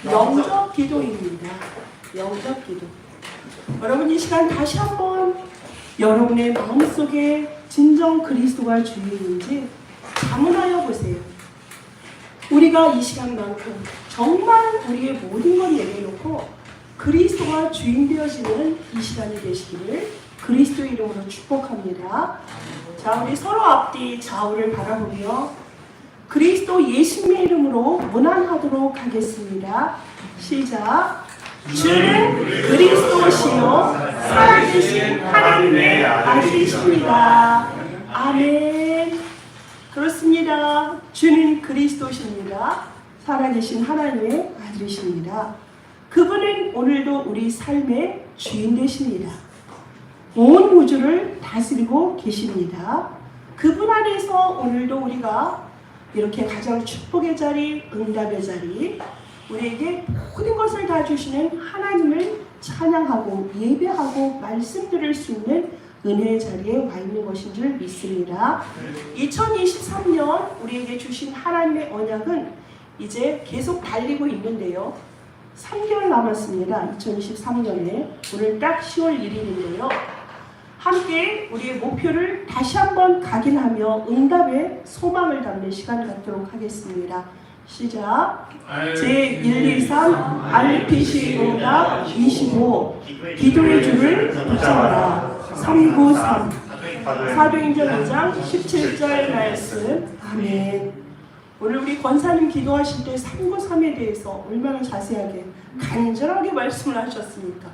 영접 기도입니다. 영접 기도. 여러분 이 시간 다시 한번 여러분의 마음속에 진정 그리스도가 주인인지 자문하여 보세요. 우리가 이 시간만큼 정말 우리의 모든 걸 내려놓고 그리스도가 주인 되어지는 이 시간이 되시기를 그리스도의 이름으로 축복합니다. 자, 우리 서로 앞뒤 좌우를 바라보며 그리스도 예수님의 이름으로 문안하도록 하겠습니다. 시작. 주는 그리스도시요 살아계신 하나님의 아들이십니다. 아멘. 그렇습니다. 주는 그리스도십니다. 살아계신 하나님의 아들이십니다. 그분은 오늘도 우리 삶의 주인 되십니다. 온 우주를 다스리고 계십니다. 그분 안에서 오늘도 우리가 이렇게 가장 축복의 자리, 응답의 자리, 우리에게 모든 것을 다 주시는 하나님을 찬양하고 예배하고 말씀 들을 수 있는 은혜의 자리에 와 있는 것인 줄 믿습니다. 2023년 우리에게 주신 하나님의 언약은 이제 계속 달리고 있는데요. 3개월 남았습니다. 2023년에 오늘 딱 10월 1일인데요. 함께 우리의 목표를 다시 한번 각인하며 응답의 소망을 담는 시간 갖도록 하겠습니다. 시작. 제123 RPC 응답 25 기도의 줄을 붙잡아라. 393 사도행전 5장 17절 말씀. 아멘. 오늘 우리 권사님 기도하실 때 393에 대해서 얼마나 자세하게 간절하게 말씀을 하셨습니까?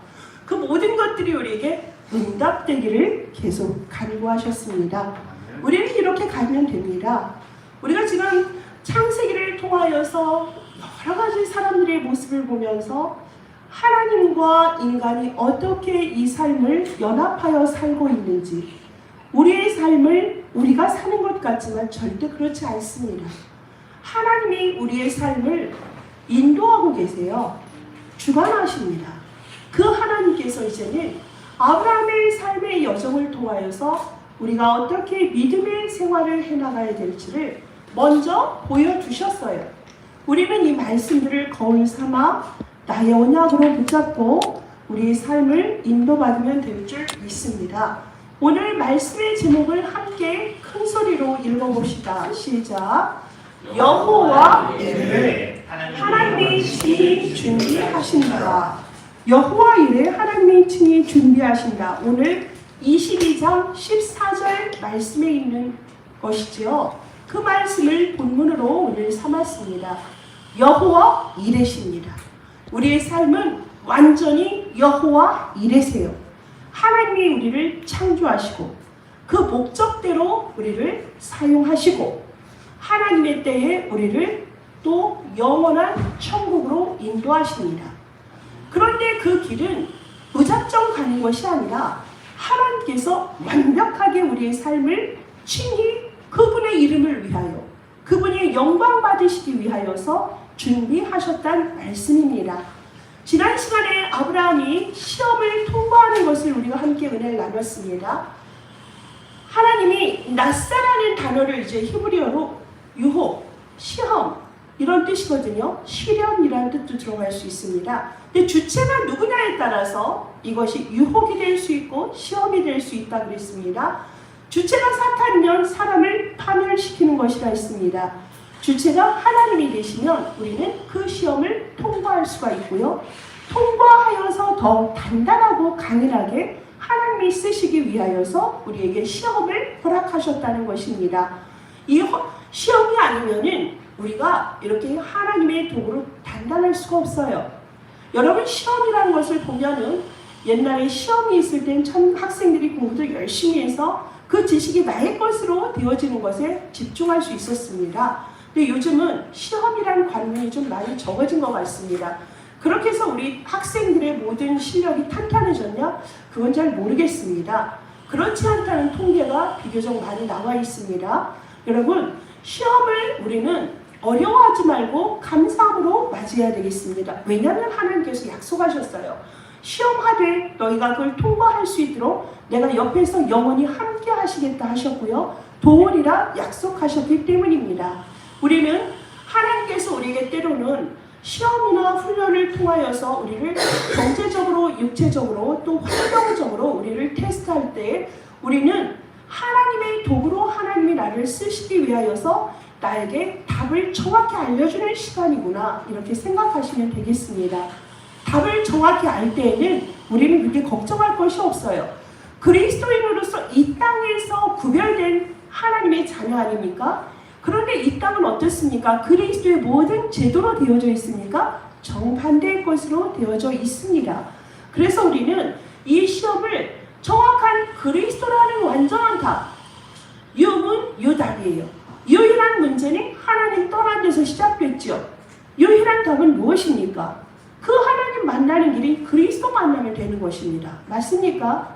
그 모든 것들이 우리에게 응답되기를 계속 간구하셨습니다. 우리는 이렇게 가면 됩니다. 우리가 지금 창세기를 통하여서 여러 가지 사람들의 모습을 보면서 하나님과 인간이 어떻게 이 삶을 연합하여 살고 있는지, 우리의 삶을 우리가 사는 것 같지만 절대 그렇지 않습니다. 하나님이 우리의 삶을 인도하고 계세요. 주관하십니다. 그 하나님께서 이제는 아브라함의 삶의 여정을 통하여서 우리가 어떻게 믿음의 생활을 해나가야 될지를 먼저 보여주셨어요. 우리는 이 말씀들을 거울 삼아 나의 언약으로 붙잡고 우리의 삶을 인도받으면 될 줄 믿습니다. 오늘 말씀의 제목을 함께 큰 소리로 읽어봅시다. 시작. 여호와 이레 하나님이 친히 준비하신다. 여호와 이레 하나님이 친히 준비하신다. 오늘 22장 14절 말씀에 있는 것이지요. 그 말씀을 본문으로 오늘 삼았습니다. 여호와 이레십니다. 우리의 삶은 완전히 여호와 이레세요. 하나님이 우리를 창조하시고 그 목적대로 우리를 사용하시고 하나님의 때에 우리를 또 영원한 천국으로 인도하십니다. 그런데 그 길은 무작정 가는 것이 아니라 하나님께서 완벽하게 우리의 삶을 친히 그분의 이름을 위하여 그분의 영광 받으시기 위하여서 준비하셨다는 말씀입니다. 지난 시간에 아브라함이 시험을 통과하는 것을 우리가 함께 은혜를 나눴습니다. 하나님이 낯사라는 단어를 이제 히브리어로 유혹, 시험 이런 뜻이거든요. 시련이라는 뜻도 들어갈 수 있습니다. 근데 주체가 누구냐에 따라서 이것이 유혹이 될 수 있고 시험이 될 수 있다 그랬습니다. 주체가 사탄이면 사람을 파멸시키는 것이라 했습니다. 주체가 하나님이 되시면 우리는 그 시험을 통과할 수가 있고요. 통과하여서 더 단단하고 강인하게 하나님이 쓰시기 위하여서 우리에게 시험을 허락하셨다는 것입니다. 이 시험이 아니면은 우리가 이렇게 하나님의 도구로 단단할 수가 없어요. 여러분 시험이라는 것을 보면은 옛날에 시험이 있을 땐 학생들이 공부도 열심히 해서 그 지식이 나의 것으로 되어지는 것에 집중할 수 있었습니다. 근데 요즘은 시험이라는 관념이 좀 많이 적어진 것 같습니다. 그렇게 해서 우리 학생들의 모든 실력이 탄탄해졌냐? 그건 잘 모르겠습니다. 그렇지 않다는 통계가 비교적 많이 나와 있습니다. 여러분, 시험을 우리는 어려워하지 말고 감사함으로 맞이해야 되겠습니다. 왜냐하면 하나님께서 약속하셨어요. 시험하되 너희가 그걸 통과할 수 있도록 내가 옆에서 영원히 함께 하시겠다 하셨고요. 도우리라 약속하셨기 때문입니다. 우리는 하나님께서 우리에게 때로는 시험이나 훈련을 통하여서 우리를 경제적으로, 육체적으로, 또 환경적으로 우리를 테스트할 때 우리는 하나님의 도구로 하나님이 나를 쓰시기 위하여서 나에게 답을 정확히 알려주는 시간이구나, 이렇게 생각하시면 되겠습니다. 답을 정확히 알 때에는 우리는 그렇게 걱정할 것이 없어요. 그리스도인으로서 이 땅에서 구별된 하나님의 자녀 아닙니까? 그런데 이 땅은 어떻습니까? 그리스도의 모든 제도로 되어져 있습니까? 정반대의 것으로 되어져 있습니다. 그래서 우리는 이 시험을 정확한 그리스도라는 완전한 답, 유문 유답이에요. 유일한 문제는 하나님 떠난 데서 시작됐죠. 유일한 답은 무엇입니까? 그 하나님 만나는 길이 그리스도 만나면 되는 것입니다. 맞습니까?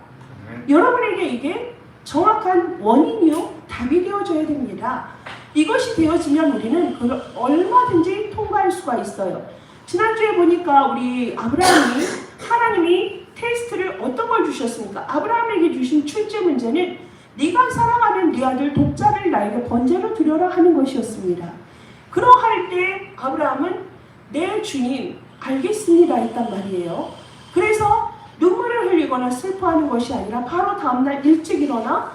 여러분에게 이게 정확한 원인이요 답이 되어져야 됩니다. 이것이 되어지면 우리는 그걸 얼마든지 통과할 수가 있어요. 지난주에 보니까 우리 아브라함이, 하나님이 테스트를 어떤 걸 주셨습니까? 아브라함에게 주신 출제 문제는 네가 사랑하는 네 아들 독자를 나에게 번제로 드려라 하는 것이었습니다. 그러할 때 아브라함은 내 주님 알겠습니다 했단 말이에요. 그래서 눈물을 흘리거나 슬퍼하는 것이 아니라 바로 다음날 일찍 일어나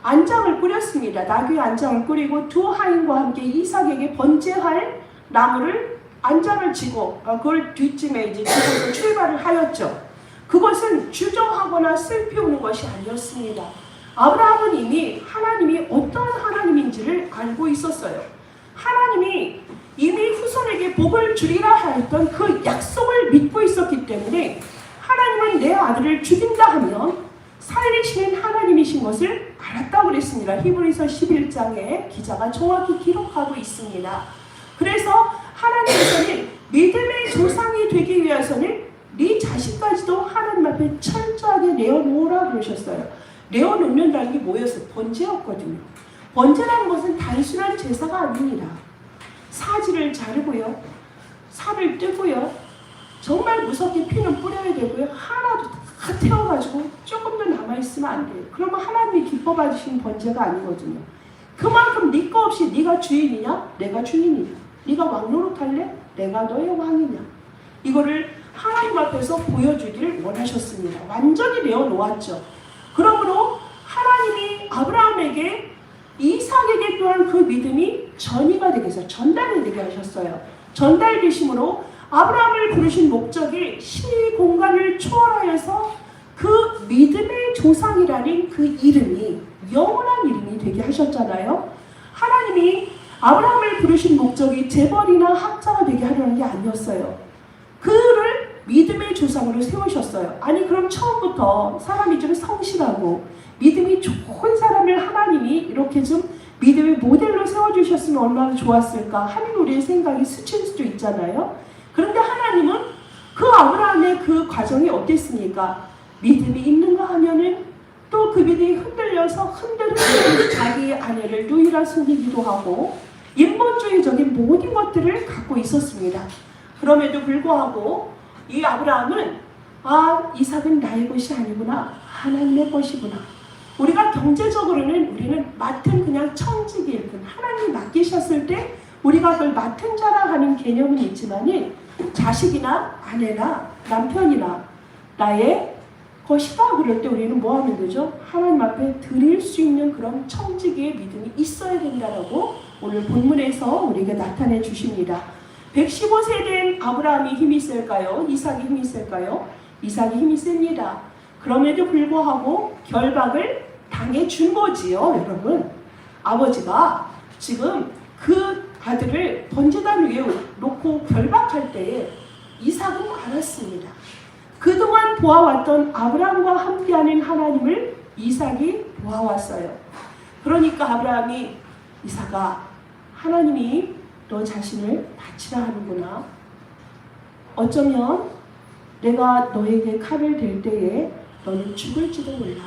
안장을 꾸렸습니다. 나귀의 안장을 꾸리고 두 하인과 함께 이삭에게 번제할 나무를 안장을 지고 그걸 뒷짐에 이제 지고 출발을 하였죠. 그것은 주저하거나 슬피 우는 것이 아니었습니다. 아브라함은 이미 하나님이 어떤 하나님인지를 알고 있었어요. 하나님이 이미 후손에게 복을 주리라 하였던 그 약속을 믿고 있었기 때문에 하나님은 내 아들을 죽인다 하면 살리시는 하나님이신 것을 알았다고 그랬습니다. 히브리서 11장에 기자가 정확히 기록하고 있습니다. 그래서 하나님께서는 믿음의 조상이 되기 위해서는 네 자식까지도 하나님 앞에 철저하게 내어놓으라 그러셨어요. 내어놓는다는 게 뭐였어요? 번제였거든요. 번제라는 것은 단순한 제사가 아닙니다. 사지를 자르고요, 살을 뜨고요, 정말 무섭게 피는 뿌려야 되고요, 하나도 다 태워가지고 조금도 남아있으면 안 돼요. 그러면 하나님이 기뻐 받으시는 번제가 아니거든요. 그만큼 네 거 없이 네가 주인이냐? 내가 주인이냐? 네가 왕노릇할래? 내가 너의 왕이냐? 이거를 하나님 앞에서 보여주기를 원하셨습니다. 완전히 내어놓았죠. 그러므로 하나님이 아브라함에게, 이삭에게 또한 그 믿음이 전이가 되게 해서 전달이 되게 하셨어요. 전달되심으로 아브라함을 부르신 목적이 시 공간을 초월하여서 그 믿음의 조상이라는 그 이름이 영원한 이름이 되게 하셨잖아요. 하나님이 아브라함을 부르신 목적이 재벌이나 학자가 되게 하려는 게 아니었어요. 그를 믿음의 조상으로 세우셨어요. 아니 그럼 처음부터 사람이 좀 성실하고 믿음이 좋은 사람을 하나님이 이렇게 좀 믿음의 모델로 세워주셨으면 얼마나 좋았을까 하는 우리의 생각이 스칠 수도 있잖아요. 그런데 하나님은 그 아브라함의 그 과정이 어땠습니까? 믿음이 있는가 하면은 또 그 믿음이 흔들려서 흔들리는 자기 아내를 누이라 숨기기도 하고 인본주의적인 모든 것들을 갖고 있었습니다. 그럼에도 불구하고 이 아브라함은 이삭은 나의 것이 아니구나, 하나님의 것이구나. 우리가 경제적으로는 우리는 맡은 그냥 청지기일 뿐, 하나님이 맡기셨을 때 우리가 그걸 맡은 자라 하는 개념은 있지만은 자식이나 아내나 남편이나 나의 것이다 그럴 때 우리는 뭐 하면 되죠? 하나님 앞에 드릴 수 있는 그런 청지기의 믿음이 있어야 된다라고 오늘 본문에서 우리에게 나타내 주십니다. 115세 된 아브라함이 힘이 있을까요? 이삭이 힘이 있을까요? 이삭이 힘이 셉니다. 그럼에도 불구하고 결박을 당해준 거지요, 여러분. 아버지가 지금 그 아들을 번제단 위에 놓고 결박할 때에 이삭은 알았습니다. 그동안 보아왔던 아브라함과 함께하는 하나님을 이삭이 보아왔어요. 그러니까 아브라함이 이삭아, 하나님이 너 자신을 바치라 하는구나. 어쩌면 내가 너에게 칼을 댈 때에 너는 죽을지도 몰라.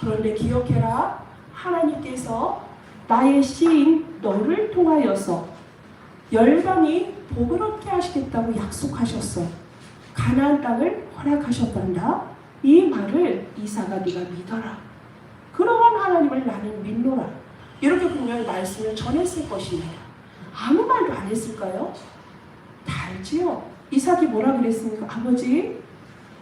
그런데 기억해라. 하나님께서 나의 씨인 너를 통하여서 열방이 복을 얻게 하시겠다고 약속하셨어. 가나안 땅을 허락하셨단다. 이 말을 이삭아 네가 믿어라. 그러한 하나님을 나는 믿노라. 이렇게 분명히 말씀을 전했을 것입니다. 아무 말도 안 했을까요? 다 알지요? 이삭이 뭐라 그랬습니까? 아버지,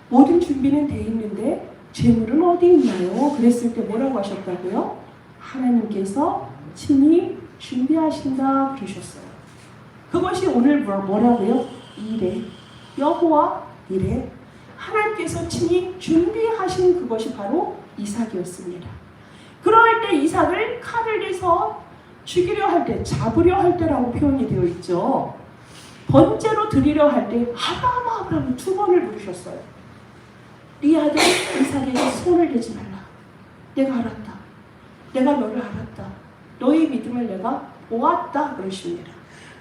모든 준비는 돼 있는데 재물은 어디 있나요? 그랬을 때 뭐라고 하셨다고요? 하나님께서 친히 준비하신다 그러셨어요. 그것이 오늘 뭐라고요? 이레, 여호와 이레. 하나님께서 친히 준비하신 그것이 바로 이삭이었습니다. 그럴 때 이삭을 칼을 내서 죽이려 할 때, 잡으려 할 때라고 표현이 되어 있죠. 번제로 드리려 할 때 아브라함 두 번을 부르셨어요. 네 아들 이삭에게 손을 대지 말라. 내가 알았다. 내가 너를 알았다. 너의 믿음을 내가 보았다 그러십니다.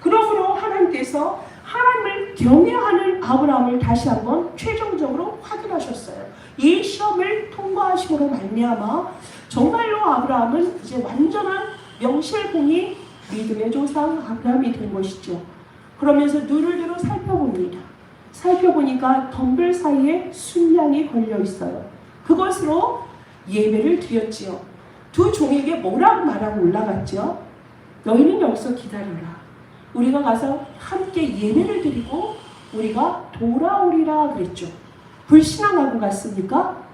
그러므로 하나님께서 하나님을 경외하는 아브라함을 다시 한번 최종적으로 확인하셨어요. 이 시험을 통과하심으로 말미암아 정말로 아브라함은 이제 완전한 명실공히 믿음의 조상 아브라함이 된 것이죠. 그러면서 눈을 들어 살펴봅니다. 살펴보니까 덤불 사이에 순양이 걸려 있어요. 그것으로 예배를 드렸지요. 두 종에게 뭐라고 말하고 올라갔죠? 너희는 여기서 기다려라. 우리가 가서 함께 예배를 드리고 우리가 돌아오리라 그랬죠. 불신앙하고 갔습니까?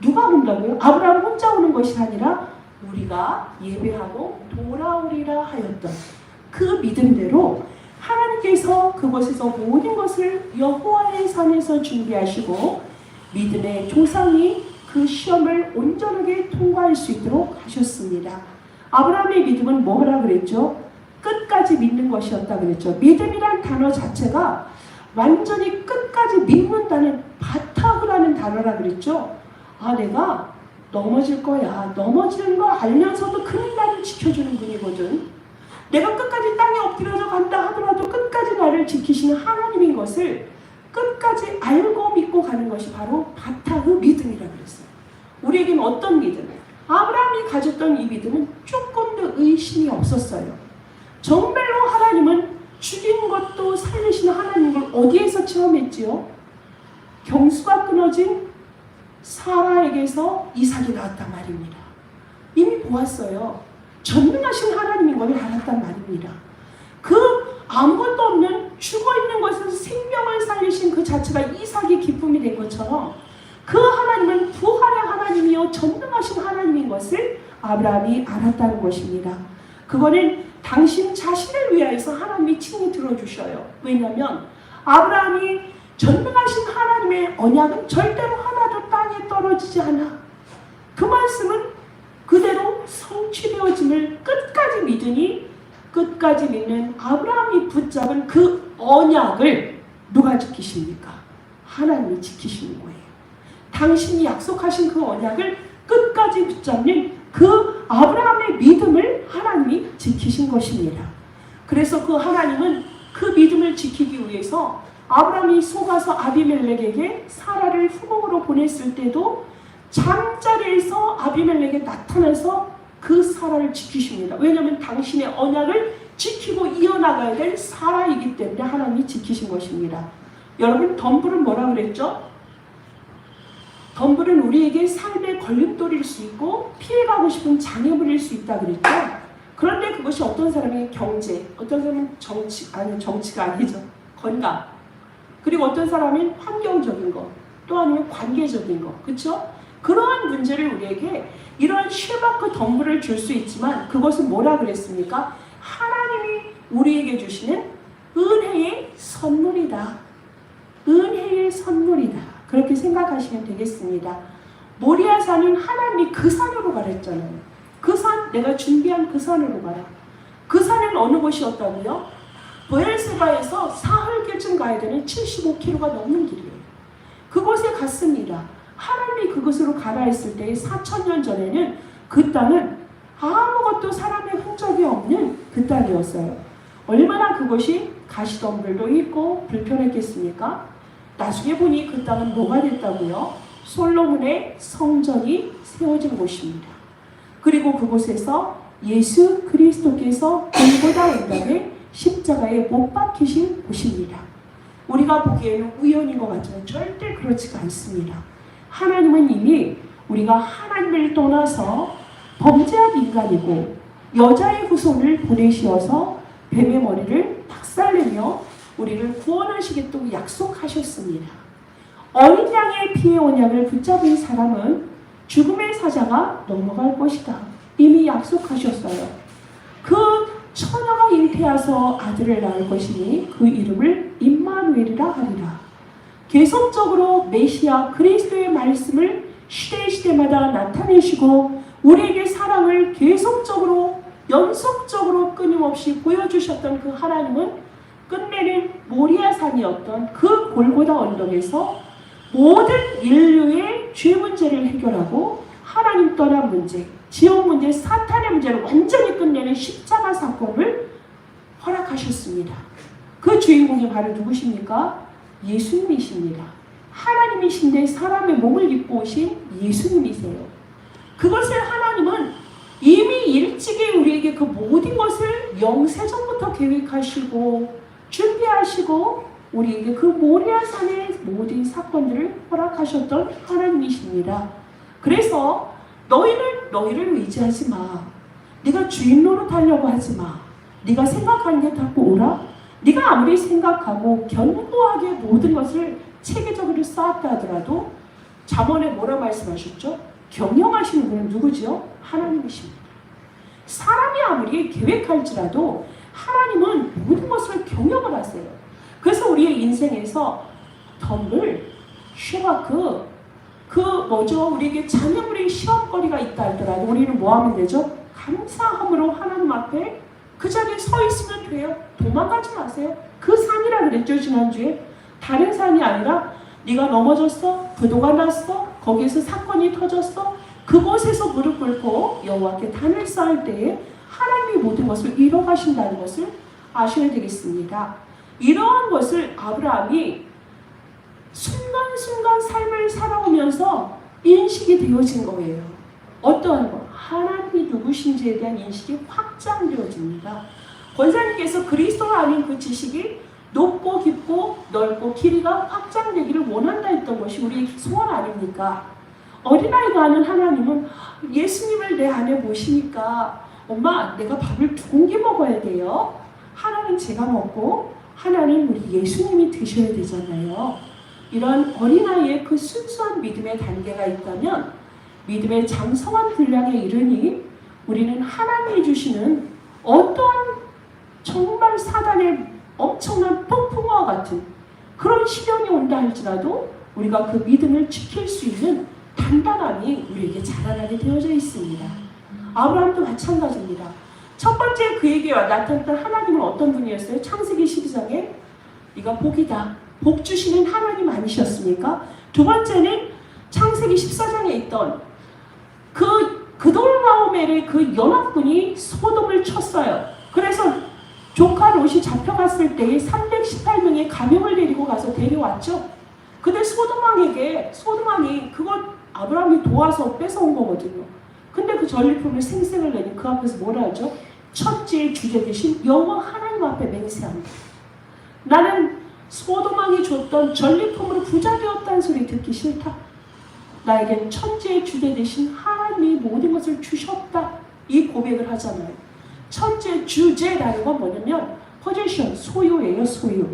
누가 온다고요? 아브라함 혼자 오는 것이 아니라 우리가 예배하고 돌아오리라 하였던 그 믿음대로 하나님께서 그곳에서 모든 것을 여호와의 산에서 준비하시고 믿음의 조상이 그 시험을 온전하게 통과할 수 있도록 하셨습니다. 아브라함의 믿음은 뭐라 그랬죠? 끝까지 믿는 것이었다 그랬죠. 믿음이란 단어 자체가 완전히 끝까지 믿는다는 바탕이라는 단어라 그랬죠. 아, 내가 넘어질 거야. 넘어지는 거 알면서도 그는 나를 지켜주는 분이거든. 내가 끝까지 땅에 엎드려서 간다 하더라도 끝까지 나를 지키시는 하나님인 것을 끝까지 알고 믿고 가는 것이 바로 바탕의 믿음이라 그랬어요. 우리에게는 어떤 믿음? 아브라함이 가졌던 이 믿음은 조금 더 의심이 없었어요. 정말로 하나님은 죽인 것도 살리시는 하나님을 어디에서 체험했지요? 경수가 끊어진 사라에게서 이삭이 나왔단 말입니다. 이미 보았어요. 전능하신 하나님인 걸 알았단 말입니다. 그 아무것도 없는 죽어있는 것에서 생명을 살리신 그 자체가 이삭이 기쁨이 된 것처럼 그 하나님은 부활의 하나님이요 전능하신 하나님인 것을 아브라함이 알았다는 것입니다. 그거는 당신 자신을 위하여서 하나님이 친히 들어주셔요. 왜냐하면 아브라함이 전능하신 하나님의 언약은 절대로 하나도 땅에 떨어지지 않아. 그 말씀은 그대로 성취되어짐을 끝까지 믿으니 끝까지 믿는 아브라함이 붙잡은 그 언약을 누가 지키십니까? 하나님이 지키시는 거예요. 당신이 약속하신 그 언약을 끝까지 붙잡는 그 아브라함의 믿음을 하나님이 지키신 것입니다. 그래서 그 하나님은 그 믿음을 지키기 위해서 아브라함이 속아서 아비멜렉에게 사라를 후궁으로 보냈을 때도 잠자리에서 아비멜렉에 나타나서 그 사라를 지키십니다. 왜냐하면 당신의 언약을 지키고 이어나가야 될 사라이기 때문에 하나님이 지키신 것입니다. 여러분, 덤불은 뭐라 그랬죠? 덤불은 우리에게 삶의 걸림돌일 수 있고 피해가고 싶은 장애물일 수 있다 그랬죠. 그런데 그것이 어떤 사람이 경제, 어떤 사람은 정치가 아니죠. 건강, 그리고 어떤 사람은 환경적인 것, 또 아니면 관계적인 것, 그렇죠? 그러한 문제를 우리에게 이런 쉐바크 덤불을 줄 수 있지만 그것은 뭐라 그랬습니까? 하나님이 우리에게 주시는 은혜의 선물이다. 은혜의 선물이다. 그렇게 생각하시면 되겠습니다. 모리아산은 하나님이 그 산으로 가랬잖아요. 그 산, 내가 준비한 그 산으로 가라. 그 산은 어느 곳이었다고요? 브엘세바에서 사흘길쯤 가야 되는 75km가 넘는 길이에요. 그곳에 갔습니다. 하나님이 그곳으로 가라 했을 때 4,000년 전에는 그 땅은 아무것도 사람의 흔적이 없는 그 땅이었어요. 얼마나 그것이 가시덤불도 있고 불편했겠습니까? 나중에 보니 그 땅은 뭐가 됐다고요? 솔로몬의 성전이 세워진 곳입니다. 그리고 그곳에서 예수 그리스도께서 골고다 언덕에 십자가에 못 박히신 곳입니다. 우리가 보기에는 우연인 것 같지만 절대 그렇지가 않습니다. 하나님은 이미 우리가 하나님을 떠나서 범죄한 인간이고 여자의 후손을 보내시어서 뱀의 머리를 박살내며 우리를 구원하시겠다고 약속하셨습니다. 어린 양의 피의 언약을 붙잡은 사람은 죽음의 사자가 넘어갈 것이다. 이미 약속하셨어요. 그 처녀가 잉태하서 아들을 낳을 것이니 그 이름을 임마누엘이라 하리라. 계속적으로 메시아 그리스도의 말씀을 시대마다 나타내시고 우리에게 사랑을 계속적으로 연속적으로 끊임없이 보여주셨던 그 하나님은 끝내는 모리아산이었던 그 골고다 언덕에서 모든 인류의 죄 문제를 해결하고 하나님 떠난 문제, 지옥 문제, 사탄의 문제를 완전히 끝내는 십자가 사건을 허락하셨습니다. 그 주인공이 바로 누구십니까? 예수님이십니다. 하나님이신데 사람의 몸을 입고 오신 예수님이세요. 그것을 하나님은 이미 일찍이 우리에게 그 모든 것을 영세전부터 계획하시고 준비하시고 우리에게 그 모리아산의 모든 사건들을 허락하셨던 하나님이십니다. 그래서 너희를 의지하지 마. 네가 주인 노릇하려고 하지 마. 네가 생각하는 게 다 오라. 네가 아무리 생각하고 견고하게 모든 것을 체계적으로 쌓았다 하더라도 잠언에 뭐라 말씀하셨죠? 경영하시는 분은 누구지요? 하나님이십니다. 사람이 아무리 계획할지라도 하나님은 모든 것을 경영을 하세요. 그래서 우리의 인생에서 덤블, 쉐바크, 우리에게 장애물의 시험거리가 있다 할더라도 우리는 뭐 하면 되죠? 감사함으로 하나님 앞에 그 자리에 서 있으면 돼요. 도망가지 마세요. 그 산이라 그랬죠, 지난주에. 다른 산이 아니라 네가 넘어졌어, 부도가 났어, 거기에서 사건이 터졌어, 그곳에서 무릎 꿇고 여호와께 단을 쌓을 때에 하나님이 모든 것을 이뤄가신다는 것을 아셔야 되겠습니다. 이러한 것을 아브라함이 순간순간 삶을 살아오면서 인식이 되어진 거예요. 어떠한 것? 하나님이 누구신지에 대한 인식이 확장되어집니다. 권사님께서 그리스도가 아닌 그 지식이 높고 깊고 넓고 길이가 확장되기를 원한다 했던 것이 우리의 소원 아닙니까? 어린아이가 아는 하나님은 예수님을 내 안에 모시니까 엄마 내가 밥을 2공기 먹어야 돼요. 하나는 제가 먹고 하나는 우리 예수님이 드셔야 되잖아요. 이런 어린아이의 그 순수한 믿음의 단계가 있다면 믿음의 장성한 분량에 이르니 우리는 하나님이 주시는 어떠한 정말 사단의 엄청난 폭풍과 같은 그런 시련이 온다 할지라도 우리가 그 믿음을 지킬 수 있는 단단함이 우리에게 자라나게 되어져 있습니다. 아브라함도 마찬가지입니다. 첫 번째 그에게 나타났던 하나님은 어떤 분이었어요? 창세기 12장에 네가 복이다. 복 주시는 하나님 아니셨습니까? 두 번째는 창세기 14장에 있던 그돌라오멜의 그 연합군이 소돔을 쳤어요. 그래서 조카 롯이 잡혀갔을 때에 318명의 가명을 데리고 가서 데려왔죠. 근데 소돔왕이 그걸 아브라함이 도와서 뺏어온 거거든요. 근데 그 전리품을 생색을 내니 그 앞에서 뭐라 하죠? 첫째의 주제 되신 여호와 하나님 앞에 맹세합니다. 나는 소돔왕이 줬던 전리품으로 부자 되었다는 소리 듣기 싫다. 나에겐 천지의 주제 되신 하나님이 모든 것을 주셨다. 이 고백을 하잖아요. 천지의 주제라는 건 뭐냐면 포지션, 소유예요. 소유.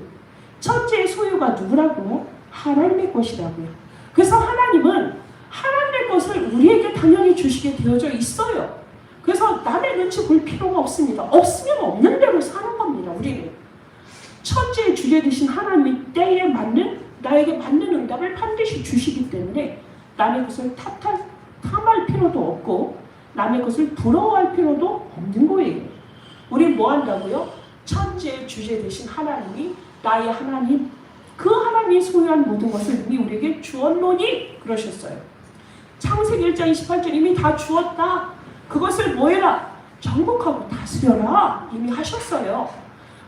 천지의 소유가 누구라고? 하나님의 것이라고요. 그래서 하나님은 하나님의 것을 우리에게 당연히 주시게 되어져 있어요. 그래서 남의 눈치 볼 필요가 없습니다. 없으면 없는 대로 사는 겁니다. 우리는. 천지의 주제 되신 하나님이 때에 맞는 나에게 맞는 응답을 반드시 주시기 때문에 남의 것을 탐할 필요도 없고 남의 것을 부러워할 필요도 없는 거예요. 우리는 뭐 한다고요? 천지의 주제 되신 하나님이 나의 하나님, 그 하나님이 소유한 모든 것을 이미 우리에게 주었노니 그러셨어요. 창세기 1장 28절 이미 다 주었다. 그것을 뭐 해라? 정복하고 다스려라. 이미 하셨어요.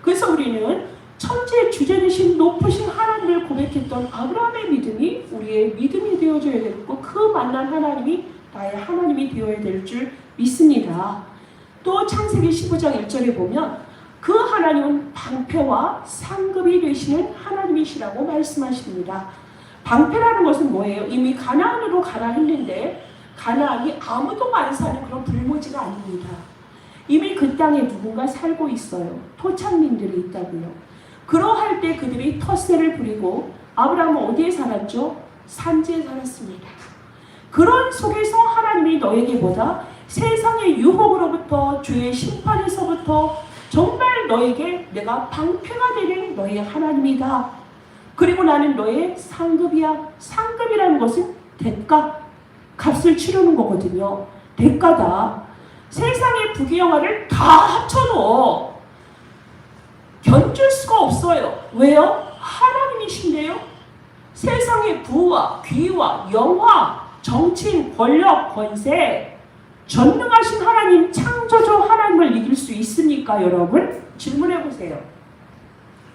그래서 우리는 천지의 주제 되신 높으신 하나님을 고백했던 아브라함의 믿음이 우리의 믿음이 되어줘야 되고 그 만난 하나님이 나의 하나님이 되어야 될 줄 믿습니다. 또 창세기 15장 1절에 보면 그 하나님은 방패와 상급이 되시는 하나님이시라고 말씀하십니다. 방패라는 것은 뭐예요? 이미 가나안으로 가라 했는데 가나안이 아무도 안 사는 그런 불모지가 아닙니다. 이미 그 땅에 누군가 살고 있어요. 토착민들이 있다고요. 그러할 때 그들이 텃세를 부리고 아브라함은 어디에 살았죠? 산지에 살았습니다. 그런 속에서 하나님이 너에게 보다 세상의 유혹으로부터 주의 심판에서부터 정말 너에게 내가 방패가 되는 너의 하나님이다. 그리고 나는 너의 상급이야. 상급이라는 것은 대가, 값을 치르는 거거든요. 대가다. 세상의 부귀영화를 다 합쳐도 견줄 수가 없어요. 왜요? 하나님이신데요. 세상의 부와 귀와 영화, 정치, 권력, 권세, 전능하신 하나님, 창조주 하나님을 이길 수 있습니까, 여러분? 질문해 보세요.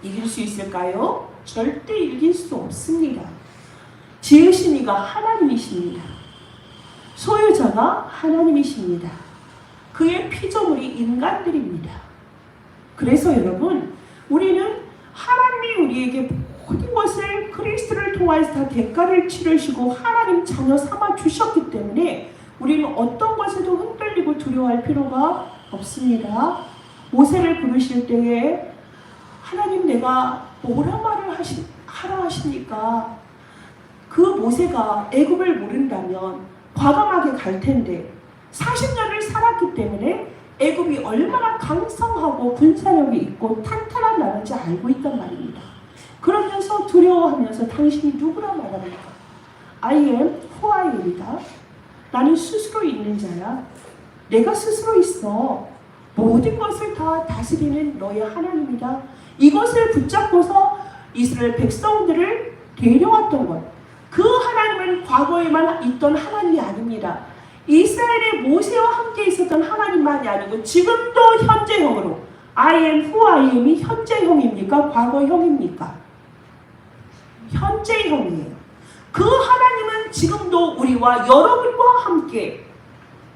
이길 수 있을까요? 절대 이길 수 없습니다. 지으신 이가 하나님이십니다. 소유자가 하나님이십니다. 그의 피조물이 인간들입니다. 그래서 여러분, 우리는 하나님이 우리에게 모든 것을 그리스도를 통하여서 다 대가를 치르시고 하나님 자녀 삼아 주셨기 때문에 우리는 어떤 것에도 흔들리고 두려워할 필요가 없습니다. 모세를 부르실 때에 하나님 내가 뭐라 말을 하라 하십니까? 그 모세가 애굽을 모른다면 과감하게 갈 텐데 40년을 살았기 때문에 애굽이 얼마나 강성하고 군사력이 있고 탄탄한 나라인지 알고 있단 말입니다. 그러면서 두려워하면서 당신이 누구라 말합니까? I am who I am이다. 나는 스스로 있는 자야. 내가 스스로 있어. 모든 것을 다 다스리는 너의 하나님이다. 이것을 붙잡고서 이스라엘 백성들을 데려왔던 것. 그 하나님은 과거에만 있던 하나님이 아닙니다. 이스라엘의 모세와 함께 있었던 하나님만이 아니고 지금도 현재형으로 I am who I am이 현재형입니까? 과거형입니까? 현재형이에요. 그 하나님은 지금도 우리와 여러분과 함께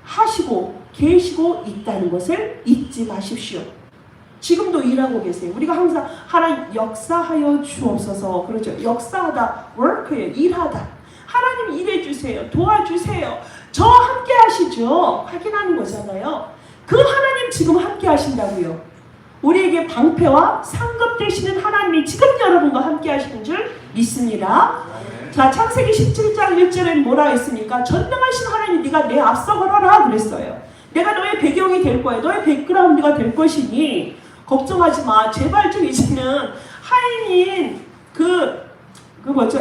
하시고 계시고 있다는 것을 잊지 마십시오. 지금도 일하고 계세요. 우리가 항상 하나님 역사하여 주옵소서 그러죠. 역사하다, work예요. 일하다. 하나님 일해주세요. 도와주세요. 저와 함께 하시죠. 확인하는 거잖아요. 그 하나님 지금 함께 하신다고요. 우리에게 방패와 상급 되시는 하나님이 지금 여러분과 함께 하시는 줄 믿습니다. 자, 창세기 17장 1절엔 뭐라 했습니까? 전능하신 하나님 네가 내 앞서 걸어라 그랬어요. 내가 너의 배경이 될 거야. 너의 백그라운드가 될 것이니 걱정하지 마. 제발 좀 이제는 하인인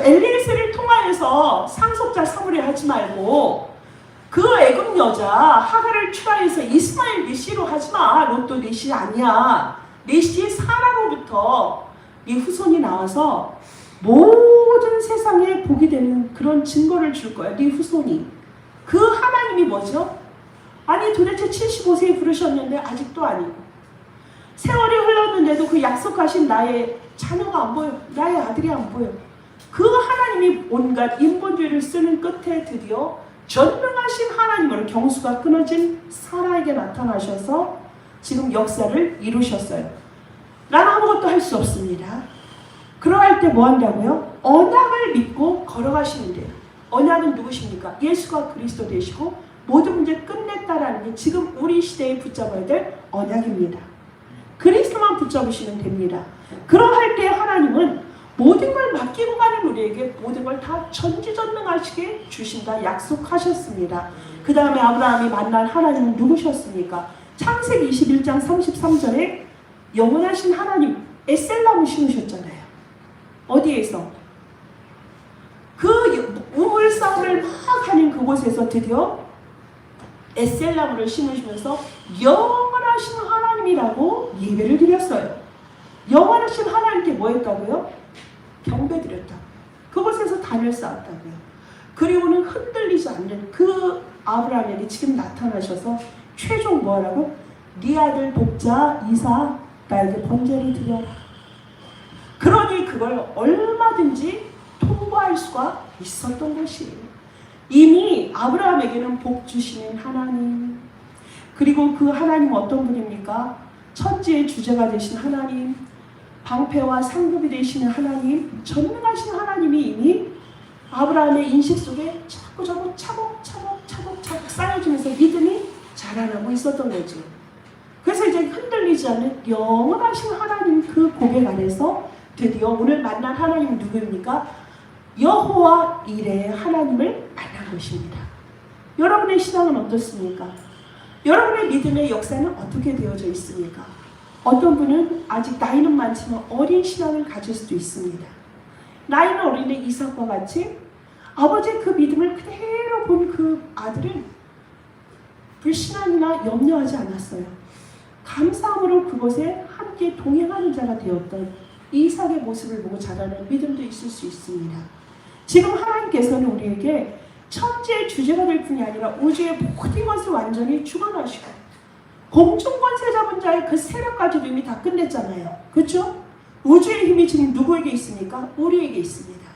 엘리에셀을 통하여서 상속자 사무를 하지 말고 그 애굽 여자 하갈을 추가해서 이스마엘 네 씨로 하지 마. 롯도 네 씨 아니야. 네 씨의 사라로부터 네 후손이 나와서 모든 세상에 복이 되는 그런 증거를 줄 거야. 네 후손이. 그 하나님이 뭐죠? 아니 도대체 75세에 부르셨는데 아직도 아니고 세월이 흘렀는데도 그 약속하신 나의 자녀가 안 보여. 나의 아들이 안 보여. 그 하나님이 온갖 인본주의를 쓰는 끝에 드디어 전능하신 하나님으로 경수가 끊어진 사라에게 나타나셔서 지금 역사를 이루셨어요. 나는 아무것도 할 수 없습니다. 그러할 때 뭐 한다고요? 언약을 믿고 걸어가시면 돼요. 언약은 누구십니까? 예수가 그리스도 되시고 모든 문제 끝냈다라는 게 지금 우리 시대에 붙잡아야 될 언약입니다. 그리스도만 붙잡으시면 됩니다. 그러할 때 하나님은 모든 걸 맡기고 가는 우리에게 모든 걸 다 전지전능하시게 주신다 약속하셨습니다. 그 다음에 아브라함이 만난 하나님은 누구셨습니까? 창세기 21장 33절에 영원하신 하나님 에셀나무 심으셨잖아요. 어디에서? 그 우물 싸움을 막 하는 그곳에서 드디어 에셀나무를 심으시면서 영원하신 하나님이라고 예배를 드렸어요. 영원하신 하나님께 뭐 했다고요? 경배 드렸다고. 그곳에서 단을 쌓았다고요. 그리고는 흔들리지 않는 그 아브라함에게 지금 나타나셔서 최종 뭐 하라고? 네 아들 독자 이삭 나에게 번제를 드려라. 그러니 그걸 얼마든지 통과할 수가 있었던 것이에요. 이미 아브라함에게는 복 주시는 하나님, 그리고 그 하나님 어떤 분입니까? 천지의 주제가 되신 하나님, 방패와 상급이 되시는 하나님, 전능하신 하나님이 이미 아브라함의 인식 속에 차곡차곡 쌓여지면서 믿음이 자라나고 있었던 거죠. 그래서 이제 세력이 흔들리지 않는 영원하신 하나님 그 고백 안에서 드디어 오늘 만난 하나님은 누구입니까? 여호와 이레의 하나님을 만난 것입니다. 여러분의 신앙은 어떻습니까? 여러분의 믿음의 역사는 어떻게 되어져 있습니까? 어떤 분은 아직 나이는 많지만 어린 신앙을 가질 수도 있습니다. 나이는 어린데 이삭과 같이 아버지의 그 믿음을 그대로 본 그 아들은 불신앙이나 염려하지 않았어요. 감사함으로 그곳에 함께 동행하는 자가 되었던 이삭의 모습을 보고 자라는 믿음도 있을 수 있습니다. 지금 하나님께서는 우리에게 천지의 주제가 될 뿐이 아니라 우주의 모든 것을 완전히 주관하시고 공중 권세 잡은 자의 그 세력까지도 이미 다 끝냈잖아요. 그렇죠? 우주의 힘이 지금 누구에게 있습니까? 우리에게 있습니다.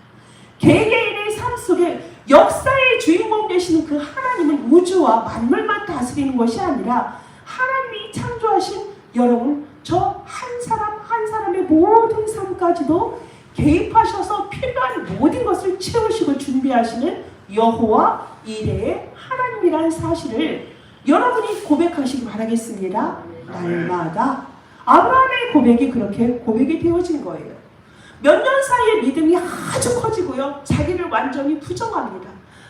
개개인의 삶 속에 역사의 주인공 되시는 그 하나님은 우주와 만물만 다스리는 것이 아니라 하나님이 창조하신 여러분 저 한 사람 한 사람의 모든 삶까지도 개입하셔서 필요한 모든 것을 채우시고 준비하시는 여호와 이레의 하나님이라는 사실을 여러분이 고백하시기 바라겠습니다. 날마다 아브라함의 고백이 그렇게 고백이 되어진 거예요. 몇 년 사이에 믿음이 아주 커지고요. 자기를 완전히 부정합니다.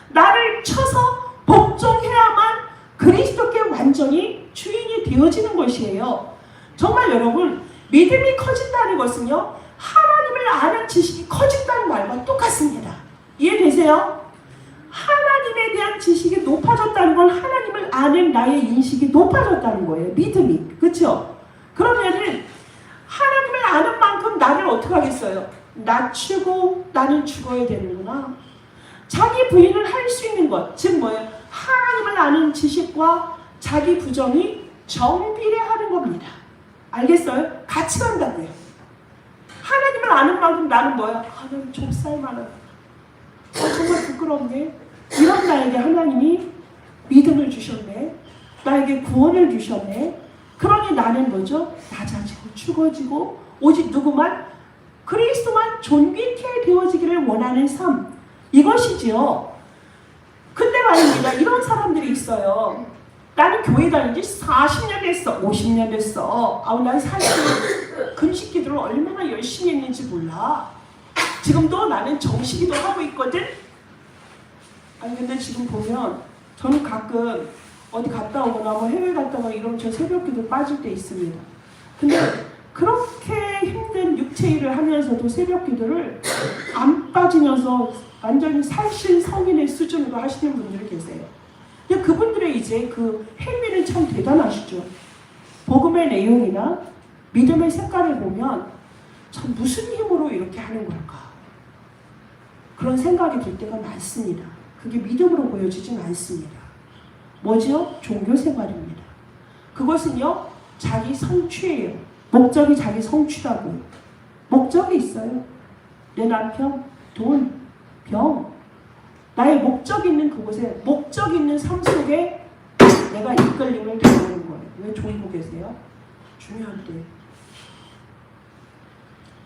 나를 쳐서 복종해야만 그리스도께 완전히 주인이 되어지는 것이에요. 정말 여러분 믿음이 커진다는 것은요. 하나님을 아는 지식이 커진다는 말과 똑같습니다. 이해되세요? 하나님에 대한 지식이 높아졌다는 건 하나님을 아는 나의 인식이 높아졌다는 거예요. 믿음이. 그렇죠? 그러면은 하나님을 아는 만큼 나를 어떻게 하겠어요? 낮추고 나는 죽어야 되는구나. 자기 부인을 할 수 있는 것. 즉 뭐예요? 하나님을 아는 지식과 자기 부정이 정비례하는 겁니다. 알겠어요? 같이 간다고요. 하나님을 아는 만큼 나는 뭐야? 아, 난 좁쌀만한. 정말 부끄럽네. 이런 나에게 하나님이 믿음을 주셨네. 나에게 구원을 주셨네. 그러니 나는 뭐죠? 낮아지고 죽어지고 오직 누구만? 그리스도만 존귀케 되어지기를 원하는 삶. 이것이지요. 근데 말입니다. 이런 사람들이 있어요. 나는 교회 다닌 지 40년 됐어. 50년 됐어. 아우 난 사실 금식 기도를 얼마나 열심히 했는지 몰라. 지금도 나는 정식기도 하고 있거든. 아니 근데 지금 보면 저는 가끔 어디 갔다 오거나 뭐 해외 갔다 오거나 이러면 저 새벽기도 빠질 때 있습니다. 근데 그렇게 힘든 육체 일을 하면서도 새벽기도를 안 빠지면서 완전히 살신 성인의 수준으로 하시는 분들이 계세요. 근데 그분들의 이제 그 행위는 참 대단하시죠. 복음의 내용이나 믿음의 색깔을 보면 참 무슨 힘으로 이렇게 하는 걸까? 그런 생각이 들 때가 많습니다. 그게 믿음으로 보여지진 않습니다. 뭐죠? 종교 생활입니다. 그것은요, 자기 성취예요. 목적이 자기 성취라고요. 목적이 있어요. 내 남편, 돈, 병. 나의 목적 있는 그곳에, 목적 있는 삶 속에 내가 이끌림을 당하는 거예요. 왜 조이고 계세요? 중요한데.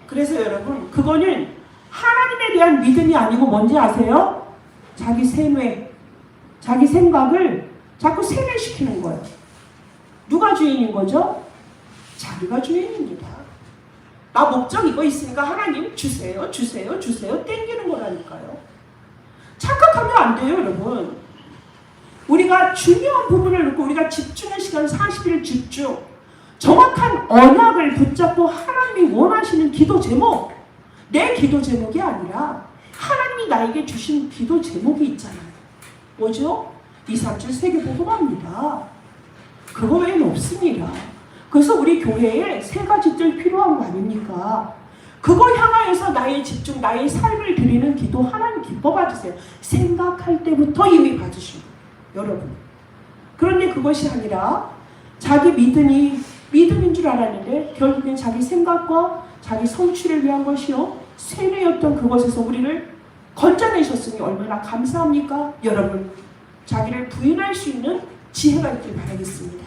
그래서 여러분, 그거는 하나님에 대한 믿음이 아니고 뭔지 아세요? 자기 세뇌, 자기 생각을 자꾸 세뇌시키는 거예요. 누가 주인인 거죠? 자기가 주인입니다. 나 목적 이거 있으니까 하나님 주세요, 주세요, 주세요 땡기는 거라니까요. 착각하면 안 돼요, 여러분. 우리가 중요한 부분을 놓고 우리가 집중의 시간 40일 집중, 정확한 언약을 붙잡고 하나님이 원하시는 기도 제목, 내 기도 제목이 아니라 하나님이 나에게 주신 기도 제목이 있잖아요. 뭐죠? 2, 3주 세계복음합니다. 그거 외에는 없습니다. 그래서 우리 교회에 세 가지 뜰 필요한 거 아닙니까? 그거 향하여서 나의 집중, 나의 삶을 드리는 기도 하나님 기뻐 받으세요. 생각할 때부터 이미 받으시고 여러분. 그런데 그것이 아니라 자기 믿음인 줄 알았는데 결국엔 자기 생각과 자기 성취를 위한 것이요. 세뇌였던 그것에서 우리를 건져내셨으니 얼마나 감사합니까? 여러분, 자기를 부인할 수 있는 지혜가 있길 바라겠습니다.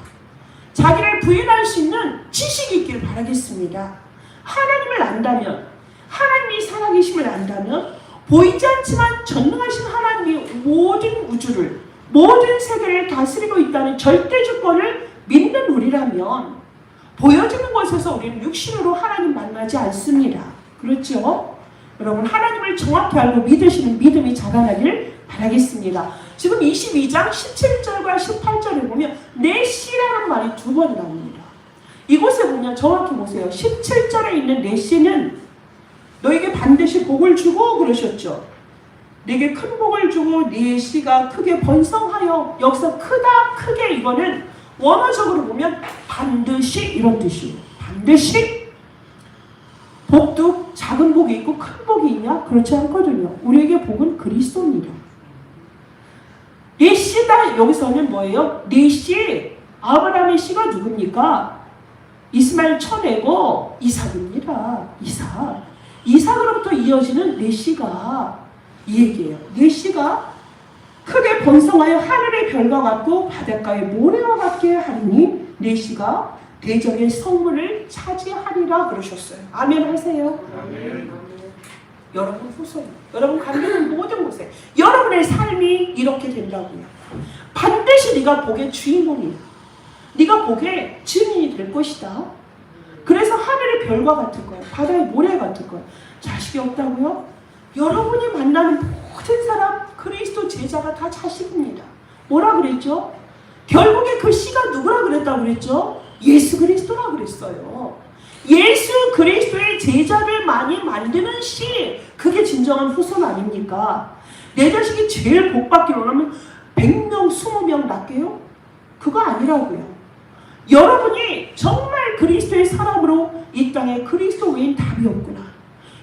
자기를 부인할 수 있는 지식이 있길 바라겠습니다. 하나님을 안다면, 하나님이 살아계심을 안다면 보이지 않지만 전능하신 하나님이 모든 우주를, 모든 세계를 다스리고 있다는 절대 주권을 믿는 우리라면 보여지는 것에서 우리는 육신으로 하나님 만나지 않습니다. 그렇죠? 여러분, 하나님을 정확히 알고 믿으시는 믿음이 자라나길 바라겠습니다. 지금 22장 17절과 18절에 보면 내 씨라는 말이 두 번 나옵니다. 이곳에 보면 정확히 보세요. 17절에 있는 내 씨는 너에게 반드시 복을 주고 그러셨죠. 내게 큰 복을 주고 네 씨가 크게 번성하여. 여기서 크다, 크게, 이거는 원어적으로 보면 반드시 이런 뜻이에요. 반드시. 복도 작은 복이 있고 큰 복이 있냐? 그렇지 않거든요. 우리에게 복은 그리스도입니다. 네 씨다, 여기서는 뭐예요? 네 씨, 아브라함의 씨가 누굽니까? 이스마엘 쳐내고 이삭입니다. 이삭으로부터 이어지는 네 씨가 이 얘기예요. 네 씨가 크게 번성하여 하늘의 별과 같고 바닷가의 모래와 같게 하리니 네 씨가 대적의 성문을 차지하리라 그러셨어요. 아멘 하세요. 아멘. 여러분 후손, 여러분 관계는 모든 곳에 여러분의 삶이 이렇게 된다고요. 반드시 네가 복의 주인공이야. 네가 복의 증인이 될 것이다. 그래서 하늘의 별과 같을 거야. 바다의 모래 같을 거야. 자식이 없다고요? 여러분이 만나는 모든 사람, 그리스도 제자가 다 자식입니다. 뭐라 그랬죠? 결국에 그 씨가 누구라 그랬다고 그랬죠? 예수 그리스도라 그랬어요. 예수 그리스도의 제자를 많이 만드는 씨, 그게 진정한 후손 아닙니까? 내 자식이 제일 복받기로 하면 100명, 20명 낳게요? 그거 아니라고요. 여러분이 정말 그리스도의 사람으로 이 땅에 그리스도 외엔 답이 없구나.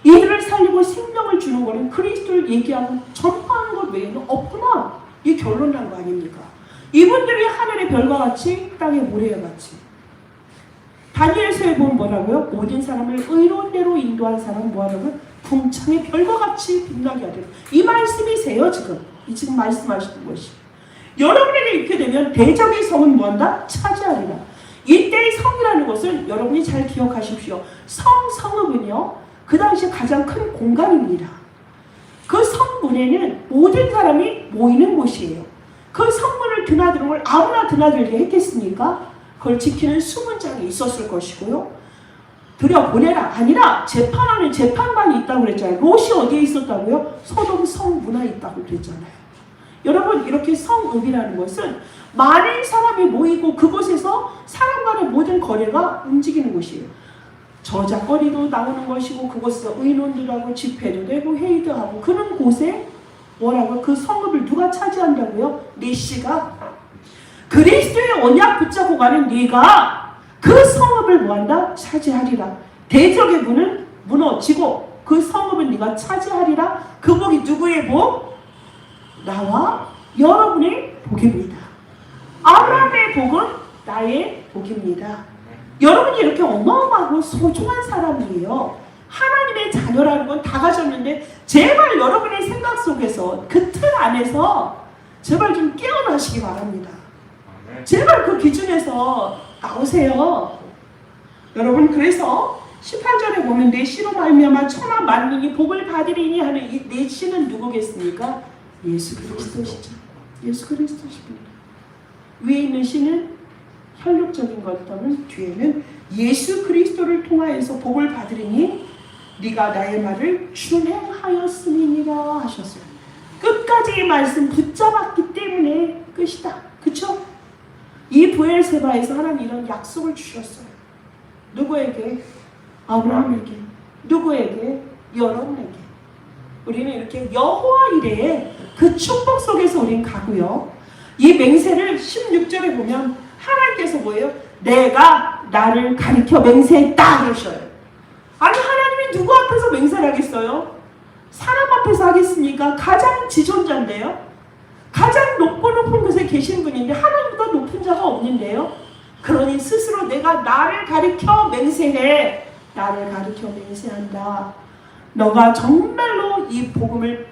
이들을 살리고 생명을 주는 것은 그리스도를 얘기하고 전파하는 것 외에는 없구나. 이 결론 난 거 아닙니까? 이분들이 하늘의 별과 같이 땅의 모래와 같이. 다니엘서에 보면 뭐라고요? 모든 사람을 의로운 대로 인도한 사람은 뭐하라고요? 궁창의 별과 같이 빛나게 하리라. 이 말씀이세요 지금. 지금 말씀하시는 것이. 여러분에게 이렇게 되면 대적의 성은 뭐한다? 차지하리라. 이때의 성이라는 것은 여러분이 잘 기억하십시오. 성읍은요, 그 당시 가장 큰 공간입니다. 그 성문에는 모든 사람이 모이는 곳이에요. 그 성문을 드나드는 걸 아무나 드나들게 했겠습니까? 그걸 지키는 수문장이 있었을 것이고요. 들여보내라 아니라 재판하는 재판관이 있다고 그랬잖아요. 롯이 어디에 있었다고요? 소돔 성문화에 있다고 그랬잖아요. 여러분, 이렇게 성읍이라는 것은 많은 사람이 모이고 그곳에서 사람 간의 모든 거래가 움직이는 곳이에요. 저작거리도 나오는 것이고 그곳에서 의논들하고 집회도 되고 회의도 하고 그런 곳에 뭐라고? 그 성읍을 누가 차지한다고요? 네 씨가. 그리스도의 언약 붙잡고 가는 네가 그 성읍을 뭐한다? 차지하리라. 대적의 문은 무너지고 그 성읍은 네가 차지하리라. 그 복이 누구의 복? 나와 여러분의 복입니다. 아브라함의 복은 나의 복입니다. 여러분이 이렇게 어마어마하고 소중한 사람이에요. 하나님의 자녀라는 건 다 가졌는데 제발 여러분의 생각 속에서 그 틀 안에서 제발 좀 깨어나시기 바랍니다. 제발 그 기준에서 나오세요. 여러분, 그래서 18절에 보면 내 씨로 말미암아 천하 만민이 복을 받으리니 하는 이 내 씨는 누구겠습니까? 예수 그리스도시죠. 예수 그리스도십니다. 위에 있는 씨는 혈육적인 것이라면 뒤에는 예수 그리스도를 통하여서 복을 받으리니 네가 나의 말을 준행하였음이니라 하셨어요. 끝까지 이 말씀 붙잡았기 때문에 끝이다. 그쵸? 이 부엘세바에서 하나님 이런 약속을 주셨어요. 누구에게? 아브라함에게. 누구에게? 여러분에게. 우리는 이렇게 여호와 이레의 그 축복 속에서 우리는 가고요. 이 맹세를 16절에 보면 하나님께서 뭐예요? 내가 나를 가리켜 맹세했다 그러셔요. 아니, 하나님이 누구 앞에서 맹세를 하겠어요? 사람 앞에서 하겠습니까? 가장 지존자인데요. 가장 높은 곳에 계신 분인데 하나님보다 높은 자가 없는데요. 그러니 스스로 내가 나를 가리켜 맹세해. 나를 가리켜 맹세한다. 너가 정말로 이 복음을,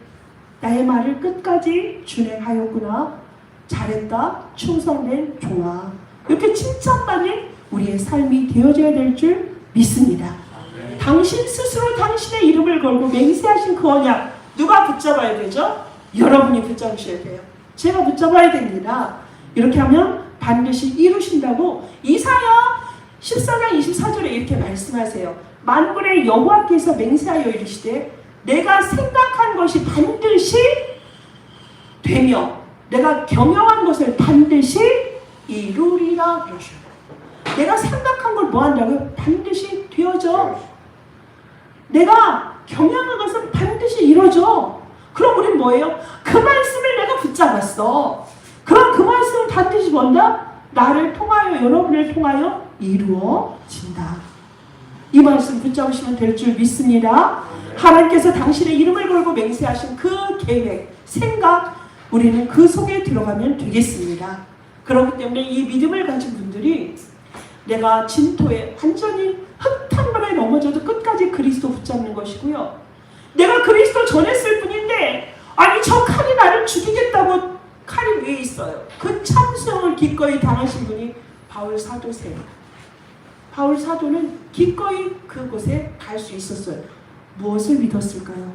나의 말을 끝까지 준행하였구나. 잘했다. 충성된 종아. 이렇게 칭찬받는 우리의 삶이 되어져야 될 줄 믿습니다. 당신 스스로 당신의 이름을 걸고 맹세하신 그 언약 누가 붙잡아야 되죠? 여러분이 붙잡으셔야 돼요. 제가 붙잡아야 됩니다. 이렇게 하면 반드시 이루신다고 이사야 14장 24절에 이렇게 말씀하세요. 만군의 여호와께서 맹세하여 이르시되 내가 생각한 것이 반드시 되며 내가 경영한 것을 반드시 이루리라 그러셔요. 내가 생각한 걸 뭐 한다고요? 반드시 되어져. 내가 경영한 것은 반드시 이루어져. 그럼 우린 뭐예요? 그 말씀을 내가 붙잡았어. 그럼 그 말씀은 반드시 뭔다? 나를 통하여 여러분을 통하여 이루어진다. 이 말씀 붙잡으시면 될 줄 믿습니다. 하나님께서 당신의 이름을 걸고 맹세하신 그 계획, 생각, 우리는 그 속에 들어가면 되겠습니다. 그렇기 때문에 이 믿음을 가진 분들이 내가 진토에 완전히 흙탕물에 넘어져도 끝까지 그리스도 붙잡는 것이고요. 내가 그리스도 전했을 뿐인데 아니 저 칼이 나를 죽이겠다고 칼이 위에 있어요. 그 참수형을 기꺼이 당하신 분이 바울 사도세요. 바울 사도는 기꺼이 그곳에 갈 수 있었어요. 무엇을 믿었을까요?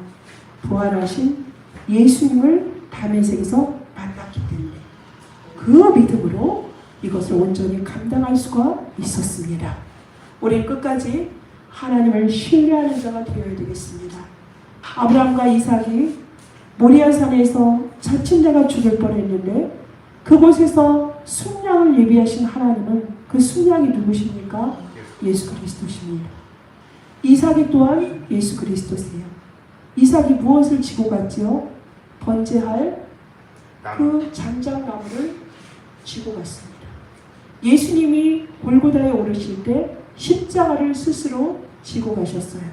부활하신 예수님을 다메섹에서 만났기 때문에 그 믿음으로 이것을 온전히 감당할 수가 있었습니다. 우리는 끝까지 하나님을 신뢰하는 자가 되어야 되겠습니다. 아브라함과 이삭이 모리아산에서 자친자가 죽을 뻔했는데 그곳에서 순양을 예비하신 하나님은 그 순양이 누구십니까? 예수 그리스도십니다. 이삭이 또한 예수 그리스도세요. 이삭이 무엇을 지고 갔지요? 번제할 그 잔장나무를 지고 갔습니다. 예수님이 골고다에 오르실 때 십자가를 스스로 지고 가셨어요.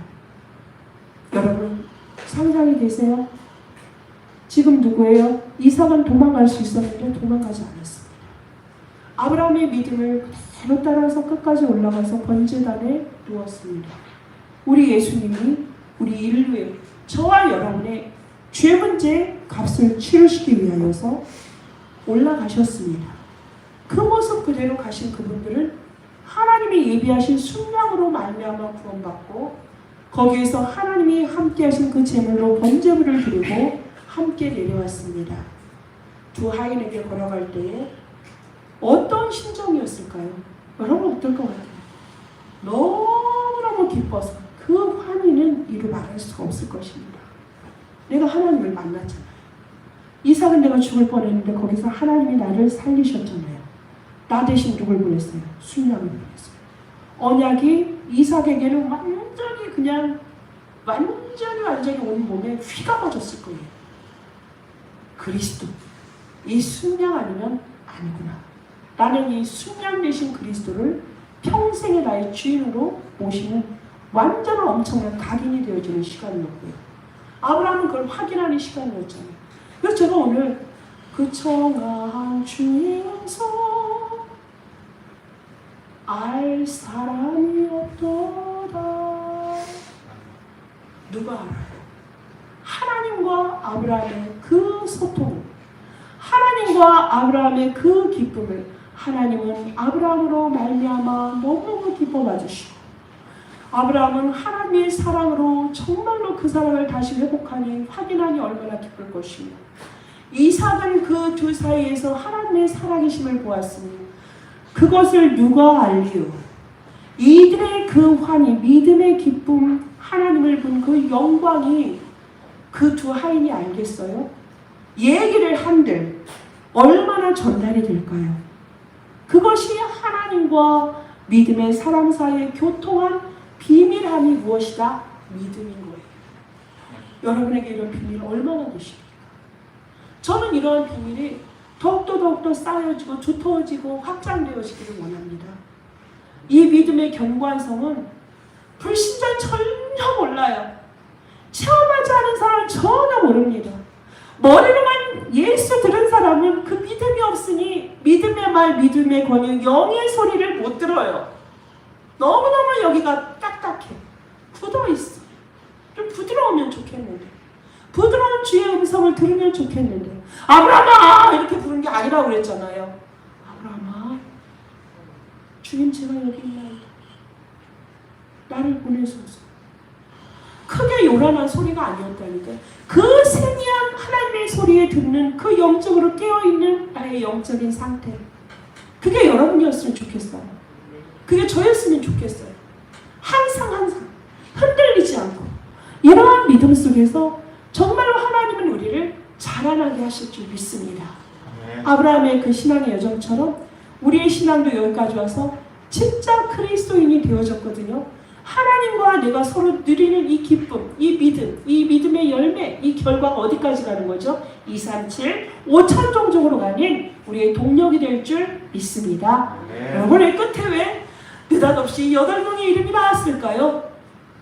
여러분 상상이 되세요? 지금 누구예요? 이삭은 도망갈 수 있었는데 도망가지 않았습니다. 아브라함의 믿음을 그대로 따라서 끝까지 올라가서 번제단에 누웠습니다. 우리 예수님이 우리 인류의 저와 여러분의 죄 문제 값을 치르시기 위하여서 올라가셨습니다. 그 모습 그대로 가신 그분들은 하나님이 예비하신 순양으로 말미암아 구원받고 거기에서 하나님이 함께하신 그 제물로 번제물을 드리고 함께 내려왔습니다. 두 하인에게 걸어갈 때에 어떤 심정이었을까요? 여러분 어떨 것 같아요? 너무너무 기뻐서 그 환희는 이루 말할 수가 없을 것입니다. 내가 하나님을 만났잖아요. 이삭은 내가 죽을 뻔했는데 거기서 하나님이 나를 살리셨잖아요. 나 대신 누굴 보냈어요? 순양을 보냈어요. 언약이 이삭에게는 완전히 그냥 완전히 온몸에 휘가 맞았을 거예요. 그리스도, 이 순양 아니면 아니구나. 나는 이 순양 되신 그리스도를 평생의 나의 주인으로 모시는 완전한 엄청난 각인이 되어지는 시간이었고요. 아브라함은 그걸 확인하는 시간이었잖아요. 그래서 제가 오늘 그 청아한 주에서 알 사람이 없도다. 누가 알아요? 하나님과 아브라함의 그 소통, 하나님과 아브라함의 그 기쁨을 하나님은 아브라함으로 말미암아 너무너무 기뻐 봐주시고 아브라함은 하나님의 사랑으로 정말로 그 사랑을 다시 회복하니 확인하니 얼마나 기쁠 것이며 이삭은 그 두 사이에서 하나님의 살아계심을 보았으니 그것을 누가 알리요? 이들의 그 환희, 믿음의 기쁨, 하나님을 본 그 영광이 그 두 하인이 알겠어요? 얘기를 한들 얼마나 전달이 될까요? 그것이 하나님과 믿음의 사람 사이의 교통한 비밀함이 무엇이다? 믿음인 거예요. 여러분에게 이런 비밀이 얼마나 되십니까? 저는 이러한 비밀이 더욱더 쌓여지고 두터워지고 확장되어지기를 원합니다. 이 믿음의 견고한성은 불신자 전혀 몰라요. 체험하지 않은 사람은 전혀 모릅니다. 머리로만 예수 들은 사람은 그 믿음이 없으니 믿음의 말, 믿음의 권유, 영의 소리를 못 들어요. 너무너무 여기가 딱딱해. 굳어있어. 좀 부드러우면 좋겠는데. 부드러운 주의 음성을 들으면 좋겠는데. 아브라함아! 이렇게 부른 게 아니라고 그랬잖아요. 아브라함아, 주님 제가 여기 있나이다. 나를 보내소서. 크게 요란한 소리가 아니었다니까. 그 세미한 하나님의 소리에 듣는 그 영적으로 깨어있는 나의 영적인 상태. 그게 여러분이었으면 좋겠어요. 그게 저였으면 좋겠어요. 항상 흔들리지 않고 이러한 믿음 속에서 정말로 하나님은 우리를 자라나게 하실 줄 믿습니다. 아브라함의 그 신앙의 여정처럼 우리의 신앙도 여기까지 와서 진짜 그리스도인이 되어졌거든요. 하나님과 내가 서로 누리는 이 기쁨, 이 믿음, 이 믿음의 열매, 이 결과가 어디까지 가는 거죠? 2, 3, 7, 5천 종족으로 가는 우리의 동력이 될 줄 믿습니다. 여러분의 끝에 왜 느닷없이 8명의 이름이 나왔을까요?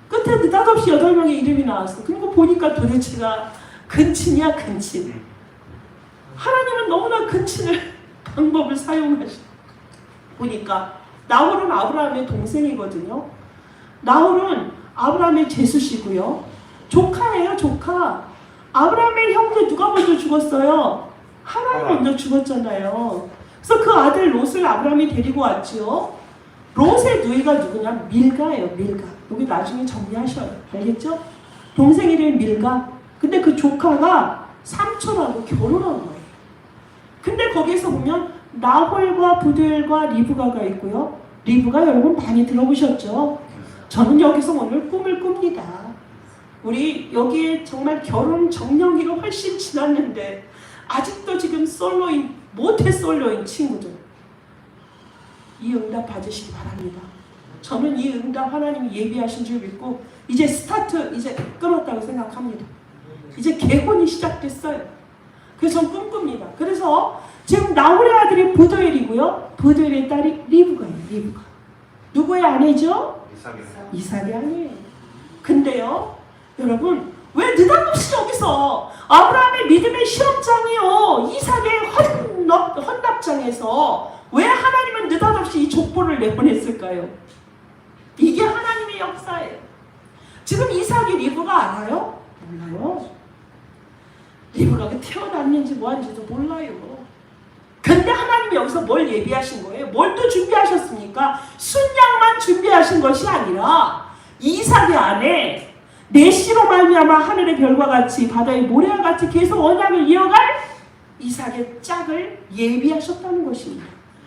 끝에 느닷없이 8명의 이름이 나왔어. 그리고 보니까 도대체가 근친이야, 근친. 하나님은 너무나 근친을 방법을 사용하시고 보니까 나홀은 아브라함의 동생이거든요. 나홀은 아브라함의 제수시고요. 조카예요, 조카. 아브라함의 형제 누가 먼저 죽었어요? 하나님 먼저 죽었잖아요. 그래서 그 아들 롯을 아브라함이 데리고 왔지요. 롯의 누이가 누구냐? 밀가예요, 밀가. 여기 나중에 정리하셔요. 알겠죠? 동생 이름 밀가. 근데 그 조카가 삼촌하고 결혼한 거예요. 근데 거기서 보면 나홀과 부두엘과 리브가가 있고요. 리브가 여러분 많이 들어보셨죠? 저는 여기서 오늘 꿈을 꿉니다. 우리 여기에 정말 결혼 정년기가 훨씬 지났는데 아직도 지금 솔로인, 모태 솔로인 친구들 이 응답 받으시기 바랍니다. 저는 이 응답 하나님이 예비하신 줄 믿고 이제 스타트, 이제 끊었다고 생각합니다. 이제 개혼이 시작됐어요. 그래서 전 꿈꿉니다. 그래서 지금 나홀의 아들이 부두엘이고요. 부두엘의 딸이 리브가예요. 리브가. 누구의 아내죠? 이삭의 아내예요. 근데요, 여러분 왜 느닷없이 여기서 아브라함의 믿음의 시험장이요, 이삭의 헌납장에서 왜 하나님은 느닷없이 이 족보를 내보냈을까요? 이게 하나님의 역사예요. 지금 이삭이 리브가 알아요? 몰라요. 리브가 태어났는지 뭐하는지도 몰라요. 근데 하나님이 여기서 뭘 예비하신 거예요? 뭘 또 준비하셨습니까? 순양만 준비하신 것이 아니라 이삭의 안에 내시로 말미암아 하늘의 별과 같이 바다의 모래와 같이 계속 언약을 이어갈 이삭의 짝을 예비하셨다는 것입니다.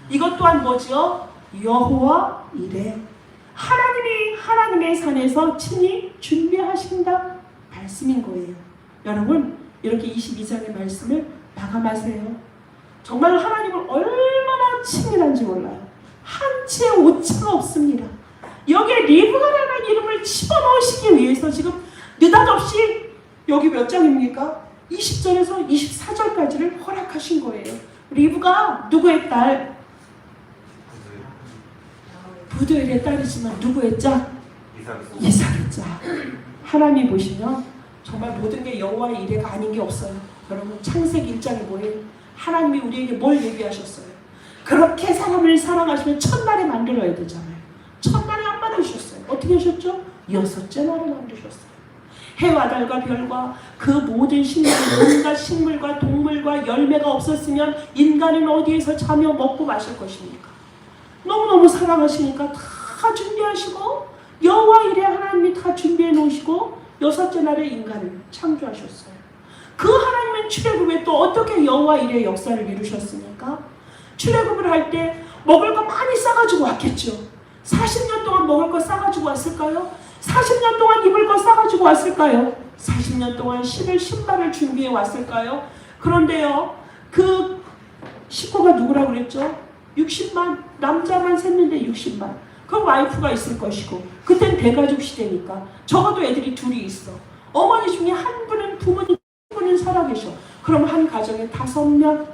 이것 또한 뭐죠? 여호와 이레. 하나님이 하나님의 산에서 친히 준비하신다 말씀인 거예요. 여러분 이렇게 22장의 말씀을 마감하세요. 정말 하나님을 얼마나 친밀한지 몰라요. 한 치의 오차가 없습니다. 여기에 리브가라는 이름을 집어넣으시기 위해서 지금 느닷없이 여기 몇 장입니까? 20절에서 24절까지를 허락하신 거예요. 리브가 누구의 딸? 부두엘의 딸이지만 누구의 짝? 이삭의 짝. 하나님 보시면 정말 모든 게 여호와의 이레가 아닌 게 없어요. 여러분 창세기 1장이 뭐예요? 하나님이 우리에게 뭘 예비하셨어요? 그렇게 사람을 사랑하시면 첫날에 만들어야 되잖아요. 첫날에 안 만드셨어요. 어떻게 하셨죠? 6째 날에 만드셨어요. 해와 달과 별과 그 모든 식물, 온갖 식물과 동물과 열매가 없었으면 인간은 어디에서 자며 먹고 마실 것입니까? 너무너무 사랑하시니까 다 준비하시고 여호와 이레 하나님이 다 준비해 놓으시고 6째 날에 인간을 창조하셨어요. 그 하나님은 출애굽에 또 어떻게 여호와 이레의 역사를 이루셨습니까? 출애굽을 할 때 먹을 거 많이 싸가지고 왔겠죠. 40년 동안 먹을 거 싸가지고 왔을까요? 40년 동안 입을 거 싸가지고 왔을까요? 40년 동안 신을 신발을 준비해 왔을까요? 그런데요, 그 식구가 누구라고 그랬죠? 60만, 남자만 셌는데 60만. 그 와이프가 있을 것이고, 그땐 대가족 시대니까 적어도 애들이 둘이 있어. 어머니 중에 한 분은 부모님, 한 분은 살아계셔. 그럼 한 가정에 5명,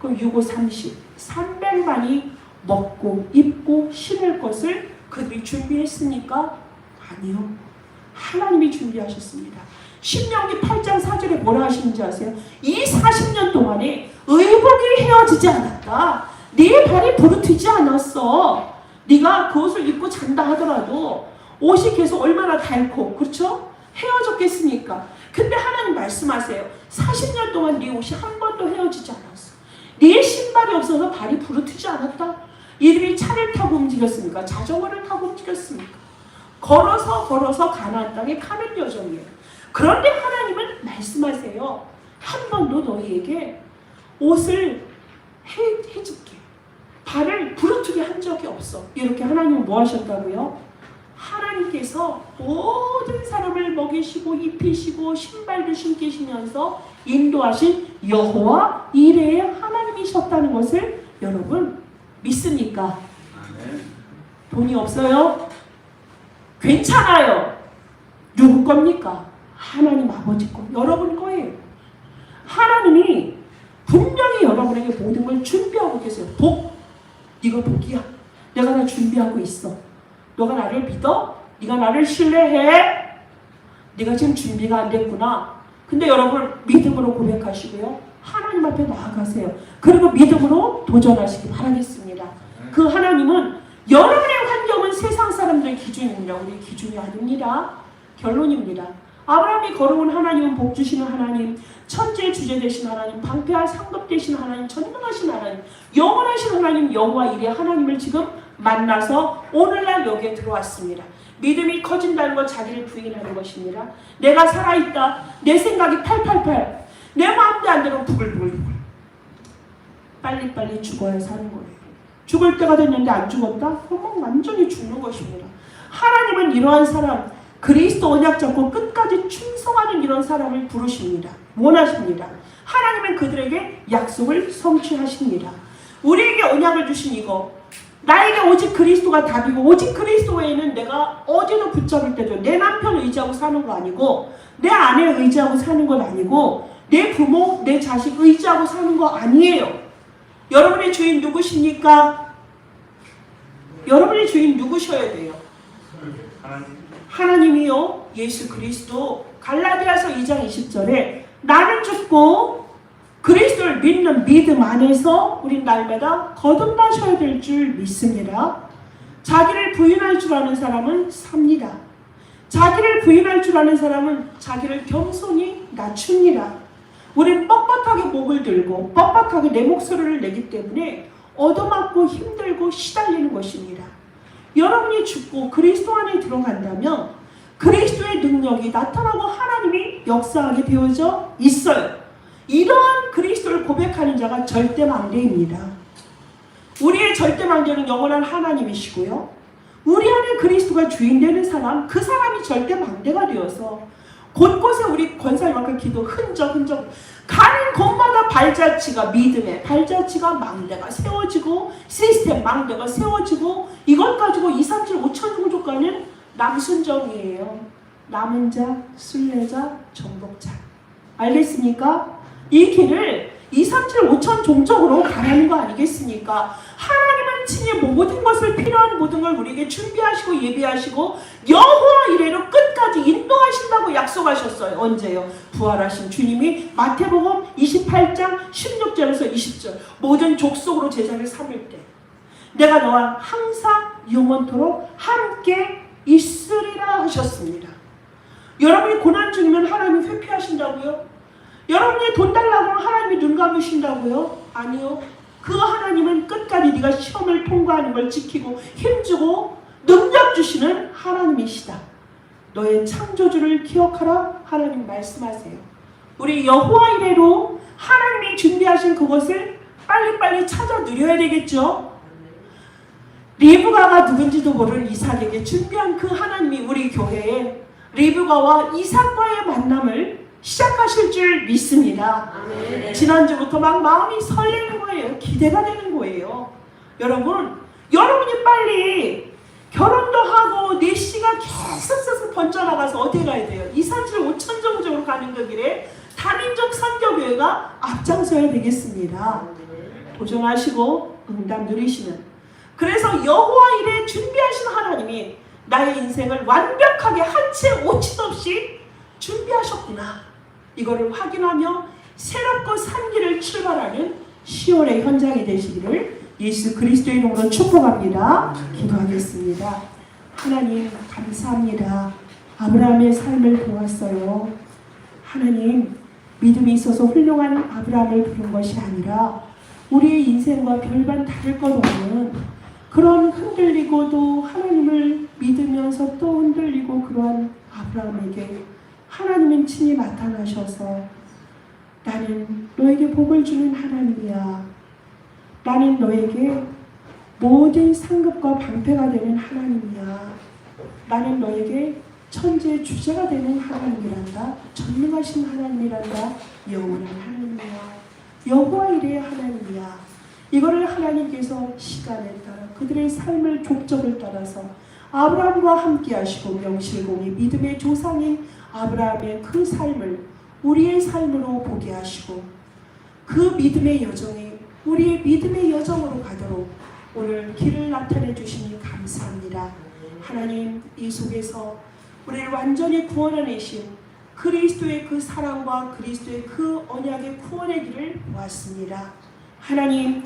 그럼 6, 5, 30, 300만이 먹고 입고 신을 것을 그들이 준비했습니까? 아니요. 하나님이 준비하셨습니다. 신명기 8장 4절에 뭐라 하시는지 아세요? 이 40년 동안에 의복이 헤어지지 않았다. 네 발이 부르트지 않았어. 네가 그 옷을 입고 잔다 하더라도 옷이 계속 얼마나 닳고, 그렇죠? 헤어졌겠습니까? 근데 하나님 말씀하세요. 40년 동안 네 옷이 한 번도 헤어지지 않았어. 네 신발이 없어서 발이 부르트지 않았다. 이들이 차를 타고 움직였습니까? 자전거를 타고 움직였습니까? 걸어서 가나안 땅에 가는 여정이에요. 그런데 하나님은 말씀하세요. 한 번도 너희에게 옷을 해줄게. 발을 부르트게 한 적이 없어. 이렇게 하나님은 뭐 하셨다고요? 하나님께서 모든 사람을 먹이시고 입히시고 신발도 신기시면서 인도하신 여호와 이레의 하나님이셨다는 것을 여러분 믿습니까? 돈이 없어요? 괜찮아요. 누구 겁니까? 하나님 아버지 거. 여러분 거예요. 하나님이 분명히 여러분에게 모든 걸 준비하고 계세요. 복. 이거 복이야. 내가 다 준비하고 있어. 너가 나를 믿어? 네가 나를 신뢰해? 네가 지금 준비가 안 됐구나. 근데 여러분 믿음으로 고백하시고요. 하나님 앞에 나아가세요. 그리고 믿음으로 도전하시기 바라겠습니다. 그 하나님은 여러분의 환경은 세상 사람들의 기준입니다. 우리 기준이 아닙니다. 결론입니다. 아브라함이 걸어온 하나님은 복 주시는 하나님, 천지의 주제 되신 하나님, 방패와 상급 되신 하나님, 전능하신 하나님, 영원하신 하나님, 여호와 이레 하나님을 지금 만나서 오늘날 여기에 들어왔습니다. 믿음이 커진다는 것, 자기를 부인하는 것입니다. 내가 살아있다. 내 생각이 888. 내 마음도 안 되면 부글부글. 빨리빨리 죽어야 사는 거예요. 죽을 때가 됐는데 안 죽었다? 그럼 완전히 죽는 것입니다. 하나님은 이러한 사람, 그리스도 언약 잡고 끝까지 충성하는 이런 사람을 부르십니다. 원하십니다. 하나님은 그들에게 약속을 성취하십니다. 우리에게 언약을 주신 이거, 나에게 오직 그리스도가 답이고 오직 그리스도 외에는 내가 어디로 붙잡을 때도 내 남편 의지하고 사는 거 아니고 내 아내 의지하고 사는 건 아니고 내 부모, 내 자식 의지하고 사는 거 아니에요. 여러분의 주인 누구십니까? 여러분의 주인 누구셔야 돼요? 하나님이요. 예수 그리스도. 갈라디아서 2장 20절에 나는 죽고 그리스도를 믿는 믿음 안에서 우린 날마다 거듭나셔야 될 줄 믿습니다. 자기를 부인할 줄 아는 사람은 삽니다. 자기를 부인할 줄 아는 사람은 자기를 겸손히 낮춥니다. 우린 뻣뻣하게 목을 들고 뻣뻣하게 내 목소리를 내기 때문에 얻어맞고 힘들고 시달리는 것입니다. 여러분이 죽고 그리스도 안에 들어간다면 그리스도의 능력이 나타나고 하나님이 역사하게 되어져 있어요. 이러한 그리스도를 고백하는 자가 절대망대입니다. 우리의 절대망대는 영원한 하나님이시고요. 우리 안에 그리스도가 주인 되는 사람, 그 사람이 절대망대가 되어서 곳곳에 우리 권사님만큼 기도 흔적 가는 곳마다 발자취가 믿음의 발자취가 망대가 세워지고 시스템 망대가 세워지고 이것 가지고 2, 3, 7, 5천 종족과는 남순정이에요. 남은 자, 순례자, 정복자. 알겠습니까? 이 길을 2, 3, 7, 5천 종족으로 가라는 거 아니겠습니까? 하나님은 친히 모든 것을 필요한 모든 걸 우리에게 준비하시고 예비하시고 여호와 이레로 끝까지 인도하신다고 약속하셨어요. 언제요? 부활하신 주님이 마태복음 28장 16절에서 20절 모든 족속으로 제자를 삼을 때 내가 너와 항상 영원토록 함께 있으리라 하셨습니다. 여러분이 고난 중이면 하나님이 회피하신다고요? 여러분이 돈 달라고 하면 하나님이 눈 감으신다고요? 아니요. 그 하나님은 끝까지 네가 시험을 통과하는 걸 지키고 힘주고 능력 주시는 하나님이시다. 너의 창조주를 기억하라 하나님 말씀하세요. 우리 여호와 이레로 하나님이 준비하신 그것을 빨리빨리 찾아 누려야 되겠죠. 리브가가 누군지도 모르는 이삭에게 준비한 그 하나님이 우리 교회에 리브가와 이삭과의 만남을 시작하실 줄 믿습니다. 아멘. 지난주부터 막 마음이 설레는 거예요. 기대가 되는 거예요. 여러분이 빨리 결혼도 하고 내 씨가 계속 번져나가서 어디 가야 돼요? 2, 3, 7, 5천 정도로 가는 그 길에 다민족 선교교회가 앞장서야 되겠습니다. 도전하시고 응답 누리시는. 그래서 여호와 이레 준비하신 하나님이 나의 인생을 완벽하게 한 채 오짓 없이 준비하셨구나. 이거를 확인하며 새롭고 산 길을 출발하는 10월의 현장이 되시기를 예수 그리스도의 이름으로 축복합니다. 기도하겠습니다. 하나님 감사합니다. 아브라함의 삶을 보았어요. 하나님 믿음이 있어서 훌륭한 아브라함을 부른 것이 아니라 우리의 인생과 별반 다를 것 없는 그런 흔들리고도 하나님을 믿으면서 또 흔들리고 그러한 아브라함에게 하나님은 친히 나타나셔서 나는 너에게 복을 주는 하나님이야. 나는 너에게 모든 상급과 방패가 되는 하나님이야. 나는 너에게 천지의 주제가 되는 하나님이란다. 전능하신 하나님이란다. 영원한 하나님이야. 여호와 이레의 하나님이야. 이거를 하나님께서 시간에 따라 그들의 삶을 족적을 따라서 아브라함과 함께 하시고 명실공히 믿음의 조상인 아브라함의 그 삶을 우리의 삶으로 보게 하시고 그 믿음의 여정이 우리의 믿음의 여정으로 가도록 오늘 길을 나타내 주시니 감사합니다. 하나님, 이 속에서 우리를 완전히 구원하내신 그리스도의 그 사랑과 그리스도의 그 언약의 구원의 길을 보았습니다. 하나님,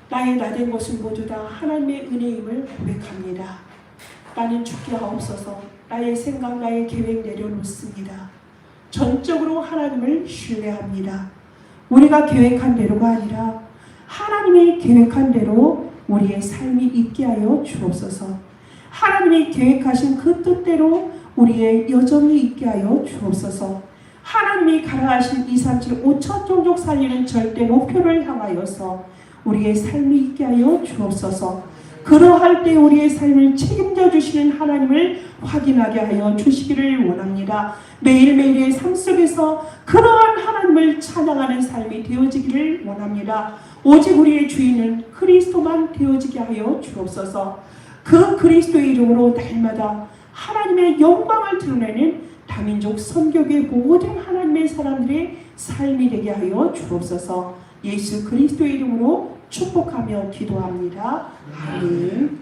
나의 나된 것은 모두 다 하나님의 은혜임을 고백합니다. 나는 죽게 하옵소서. 나의 생각, 나의 계획 내려놓습니다. 전적으로 하나님을 신뢰합니다. 우리가 계획한 대로가 아니라 하나님이 계획한 대로 우리의 삶이 있게 하여 주옵소서. 하나님이 계획하신 그 뜻대로 우리의 여정이 있게 하여 주옵소서. 하나님이 가라하신 237 5천 종족 살리는 절대 목표를 향하여서 우리의 삶이 있게 하여 주옵소서. 그러할 때 우리의 삶을 책임져 주시는 하나님을 확인하게 하여 주시기를 원합니다. 매일매일의 삶 속에서 그러한 하나님을 찬양하는 삶이 되어지기를 원합니다. 오직 우리의 주인은 그리스도만 되어지게 하여 주옵소서. 그 그리스도의 이름으로 날마다 하나님의 영광을 드러내는 다민족 선교의 모든 하나님의 사람들의 삶이 되게 하여 주옵소서. 예수 그리스도의 이름으로 축복하며 기도합니다. 아멘.